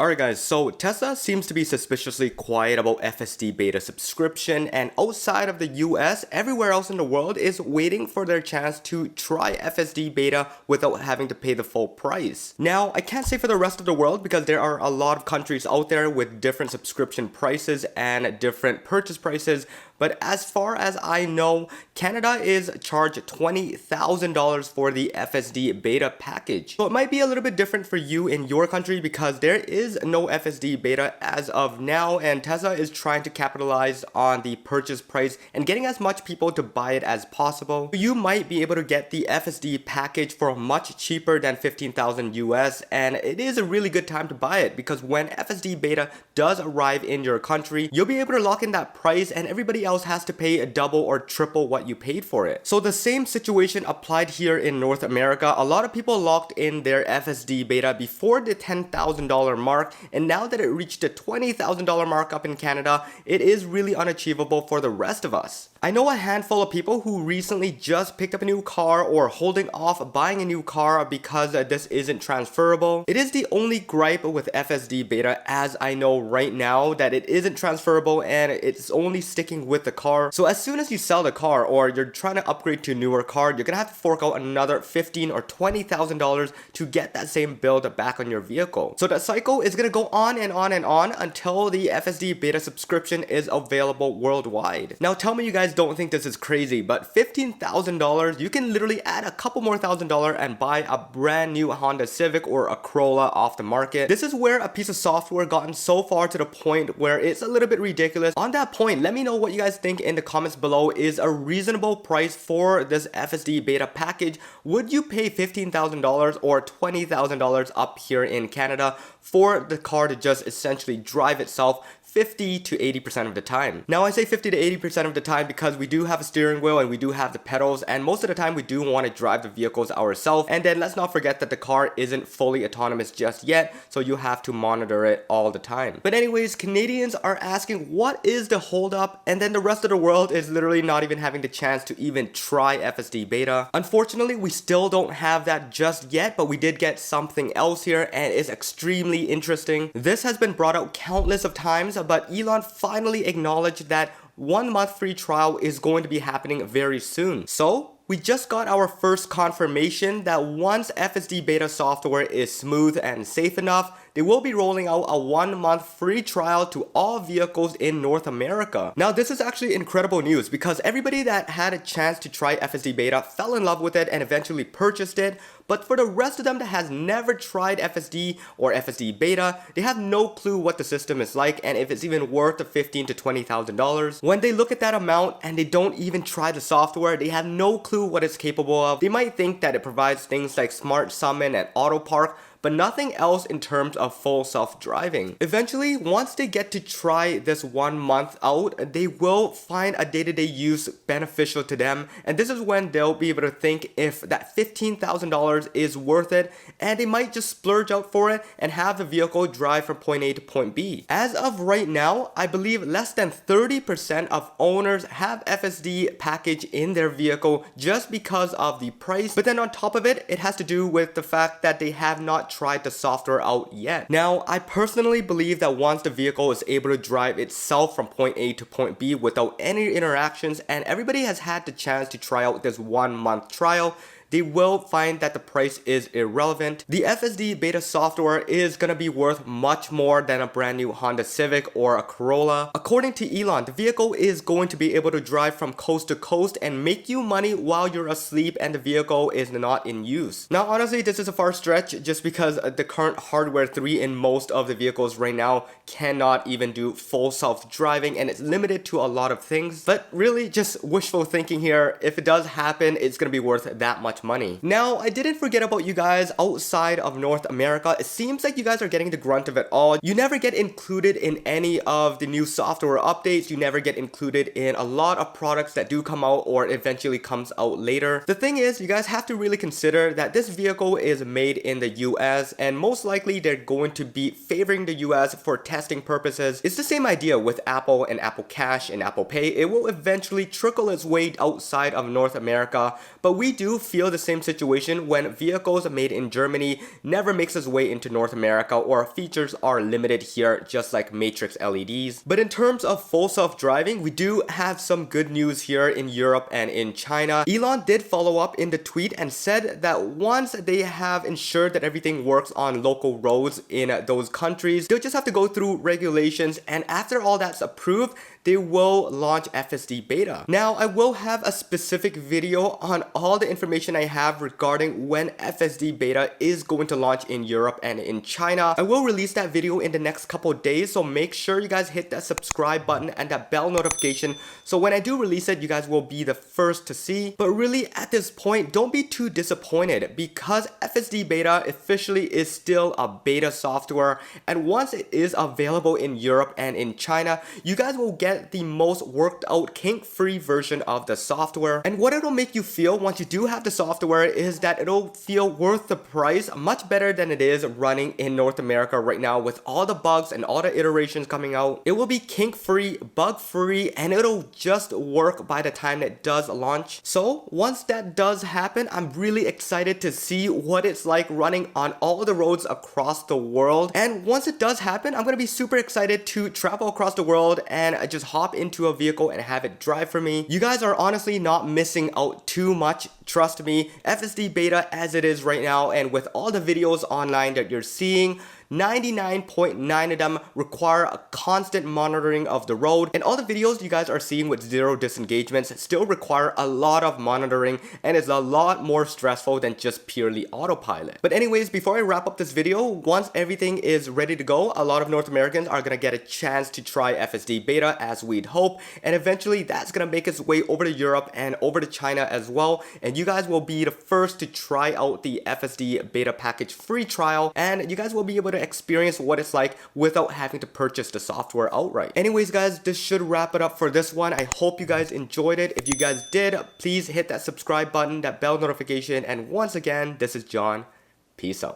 Alright guys, so Tesla seems to be suspiciously quiet about FSD Beta subscription, and outside of the US, everywhere else in the world is waiting for their chance to try FSD Beta without having to pay the full price. Now, I can't say for the rest of the world because there are a lot of countries out there with different subscription prices and different purchase prices, but as far as I know, Canada is charged $20,000 for the FSD Beta package. So it might be a little bit different for you in your country because there is no FSD Beta as of now, and Tesla is trying to capitalize on the purchase price and getting as much people to buy it as possible. You might be able to get the FSD package for much cheaper than 15,000 US, and it is a really good time to buy it because when FSD Beta does arrive in your country, you'll be able to lock in that price and everybody else has to pay a double or triple what you paid for it. So the same situation applied here in North America. A lot of people locked in their FSD Beta before the $10,000 mark, and now that it reached the $20,000 mark up in Canada, it is really unachievable for the rest of us. I know a handful of people who recently just picked up a new car or holding off buying a new car because this isn't transferable. It is the only gripe with FSD Beta as I know right now, that it isn't transferable and it's only sticking with the car. So as soon as you sell the car or you're trying to upgrade to a newer car, you're gonna have to fork out another $15,000 or $20,000 to get that same build back on your vehicle. So that cycle is gonna go on and on and on until the FSD Beta subscription is available worldwide. Now tell me you guys don't think this is crazy, but $15,000, you can literally add a couple more $1,000 and buy a brand new Honda Civic or a Corolla off the market. This is where a piece of software gotten so far to the point where it's a little bit ridiculous. On that point, let me know what you guys think in the comments below. Is a reasonable price for this FSD Beta package? Would you pay $15,000 or $20,000 up here in Canada for the car to just essentially drive itself 50 to 80% of the time? Now I say 50 to 80% of the time because we do have a steering wheel and we do have the pedals, and most of the time we do want to drive the vehicles ourselves. And then let's not forget that the car isn't fully autonomous just yet, so you have to monitor it all the time. But anyways, Canadians are asking what is the holdup, and then the rest of the world is literally not even having the chance to even try FSD Beta. Unfortunately, we still don't have that just yet, but we did get something else here and it's extremely interesting. This has been brought out countless of times, but Elon finally acknowledged that 1 month free trial is going to be happening very soon. So we just got our first confirmation that once FSD Beta software is smooth and safe enough, they will be rolling out a 1 month free trial to all vehicles in North America. Now this is actually incredible news because everybody that had a chance to try FSD Beta fell in love with it and eventually purchased it. But for the rest of them that has never tried FSD or FSD Beta, they have no clue what the system is like and if it's even worth the $15,000 to $20,000. When they look at that amount and they don't even try the software, they have no clue what it's capable of. They might think that it provides things like Smart Summon and Auto Park, but nothing else in terms of full self-driving. Eventually, once they get to try this 1 month out, they will find a day-to-day use beneficial to them, and this is when they'll be able to think if that $15,000 is worth it, and they might just splurge out for it and have the vehicle drive from point A to point B. As of right now, I believe less than 30% of owners have FSD package in their vehicle just because of the price, but then on top of it, it has to do with the fact that they have not tried the software out yet. Now, I personally believe that once the vehicle is able to drive itself from point A to point B without any interactions, and everybody has had the chance to try out this 1 month trial, they will find that the price is irrelevant. The FSD Beta software is gonna be worth much more than a brand new Honda Civic or a Corolla. According to Elon, the vehicle is going to be able to drive from coast to coast and make you money while you're asleep and the vehicle is not in use. Now honestly, this is a far stretch just because the current hardware 3 in most of the vehicles right now cannot even do full self-driving and it's limited to a lot of things. But really just wishful thinking here. If it does happen, it's gonna be worth that much money. Now, I didn't forget about you guys outside of North America. It seems like you guys are getting the grunt of it all. You never get included in any of the new software updates. You never get included in a lot of products that do come out or eventually comes out later. The thing is, you guys have to really consider that this vehicle is made in the US and most likely they're going to be favoring the US for testing purposes. It's the same idea with Apple and Apple Cash and Apple Pay. It will eventually trickle its way outside of North America, but we do feel the same situation when vehicles made in Germany never makes its way into North America, or features are limited here just like matrix LEDs. But in terms of full self-driving, we do have some good news here in Europe and in China. Elon did follow up in the tweet and said that once they have ensured that everything works on local roads in those countries, they'll just have to go through regulations, and after all that's approved, they will launch FSD Beta. Now, I will have a specific video on all the information I have regarding when FSD Beta is going to launch in Europe and in China. I will release that video in the next couple days, so make sure you guys hit that subscribe button and that bell notification, so when I do release it, you guys will be the first to see. But really, at this point, don't be too disappointed, because FSD Beta officially is still a beta software, and once it is available in Europe and in China, you guys will get the most worked out kink-free version of the software. And what it'll make you feel once you do have the software is that it'll feel worth the price, much better than it is running in North America right now with all the bugs and all the iterations coming out. It will be kink-free, bug-free, and it'll just work by the time it does launch. So once that does happen, I'm really excited to see what it's like running on all the roads across the world. And once it does happen, I'm gonna be super excited to travel across the world and just hop into a vehicle and have it drive for me. You guys are honestly not missing out too much. Trust me, FSD Beta as it is right now, and with all the videos online that you're seeing, 99.9% of them require a constant monitoring of the road, and all the videos you guys are seeing with zero disengagements still require a lot of monitoring, and it's a lot more stressful than just purely autopilot. But anyways, before I wrap up this video, once everything is ready to go, a lot of North Americans are gonna get a chance to try FSD Beta as we'd hope, and eventually that's gonna make its way over to Europe and over to China as well, and you guys will be the first to try out the FSD Beta package free trial, and you guys will be able to experience what it's like without having to purchase the software outright. Anyways guys, this should wrap it up for this one. I hope you guys enjoyed it. If you guys did, please hit that subscribe button, that bell notification, and once again, this is John. Peace out.